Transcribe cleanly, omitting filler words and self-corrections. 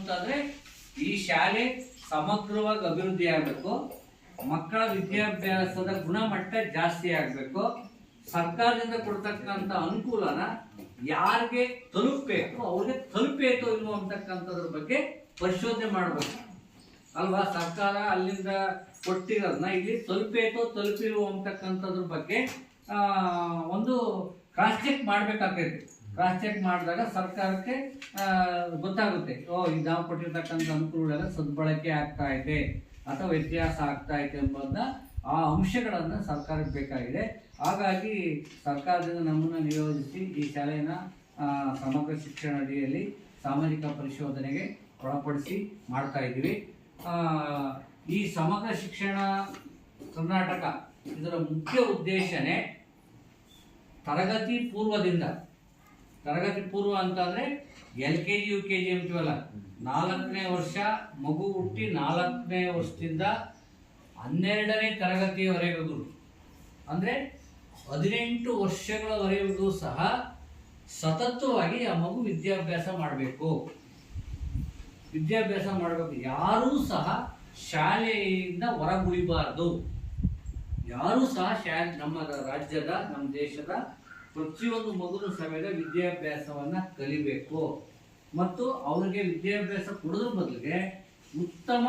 ಅಂತಂದ್ರೆ ಈ ಶಾಲೆ ಸಮಗ್ರವಾಗಿ ಅಭಿವೃದ್ಧಿ ಆಗಬೇಕು, ಮಕ್ಕಳ ವಿದ್ಯಾಭ್ಯಾಸದ ಗುಣಮಟ್ಟ ಜಾಸ್ತಿ ಆಗಬೇಕು, ಸರ್ಕಾರದಿಂದ ಕೊಡ್ತಕ್ಕಂಥ ಅನುಕೂಲನ ಯಾರಿಗೆ ತಲುಪಬೇಕು ಅವ್ರಿಗೆ ತಲುಪೇತೋ ಇಲ್ವೋ ಅಂತಕ್ಕಂಥದ್ರ ಬಗ್ಗೆ ಪರಿಶೋಧನೆ ಮಾಡಬೇಕು ಅಲ್ವಾ. ಸರ್ಕಾರ ಅಲ್ಲಿಂದ ಕೊಟ್ಟಿರೋದನ್ನ ಇಲ್ಲಿ ತಲುಪೇತೋ ತಲುಪಿಲ್ವೋ ಅಂತಕ್ಕಂಥದ್ರ ಬಗ್ಗೆ ಒಂದು ಕ್ರಾಸ್ ಚೆಕ್ ಮಾಡ್ಬೇಕಾಗ್ತೈತಿ. ಕ್ರಾಸ್ ಚೆಕ್ ಮಾಡಿದಾಗ ಸರ್ಕಾರಕ್ಕೆ ಗೊತ್ತಾಗುತ್ತೆ, ನಾವು ಕೊಟ್ಟಿರ್ತಕ್ಕಂಥ ಅನುಕೂಲಗಳೆಲ್ಲ ಸದ್ಬಳಕೆ ಆಗ್ತಾ ಇದೆ ಅಥವಾ ವ್ಯತ್ಯಾಸ ಆಗ್ತಾ ಇದೆ ಎಂಬುದನ್ನ ಆ ಅಂಶಗಳನ್ನು ಸರ್ಕಾರಕ್ಕೆ ಬೇಕಾಗಿದೆ. ಹಾಗಾಗಿ ಸರ್ಕಾರದಿಂದ ನಮ್ಮನ್ನು ನಿಯೋಜಿಸಿ ಈ ಶಾಲೆಯನ್ನು ಸಮಗ್ರ ಶಿಕ್ಷಣ ಅಡಿಯಲ್ಲಿ ಸಾಮಾಜಿಕ ಪರಿಶೋಧನೆಗೆ ಒಳಪಡಿಸಿ ಮಾಡ್ತಾ ಇದ್ದೀವಿ. ಈ ಸಮಗ್ರ ಶಿಕ್ಷಣ ಕರ್ನಾಟಕ ಇದರ ಮುಖ್ಯ ಉದ್ದೇಶನೇ ತರಗತಿ ಪೂರ್ವ ಅಂತಂದ್ರೆ LKG UKG ಅಂತೀವಲ್ಲ, 4ನೇ ವರ್ಷ ಮಗು ಹುಟ್ಟಿ 4ನೇ ವರ್ಷದಿಂದ 12ನೇ ತರಗತಿಯವರೆಗೂ ಅಂದ್ರೆ 18 ವರ್ಷಗಳವರೆಗೂ ಸಹ ಸತತವಾಗಿ ಆ ಮಗು ವಿದ್ಯಾಭ್ಯಾಸ ಮಾಡಬೇಕು. ಯಾರೂ ಸಹ ಶಾಲೆಯಿಂದ ಹೊರಗುಳಿಬಾರ್ದು. ಯಾರೂ ಸಹ ನಮ್ಮ ರಾಜ್ಯದ ನಮ್ಮ ದೇಶದ ಪ್ರತಿಯೊಂದು ಮಗುನು ಸಮೇತ ವಿದ್ಯಾಭ್ಯಾಸವನ್ನ ಕಲಿಬೇಕು ಮತ್ತು ಅವರಿಗೆ ವಿದ್ಯಾಭ್ಯಾಸ ಕೊಡೋದ್ರ ಬದಲಿಗೆ ಉತ್ತಮ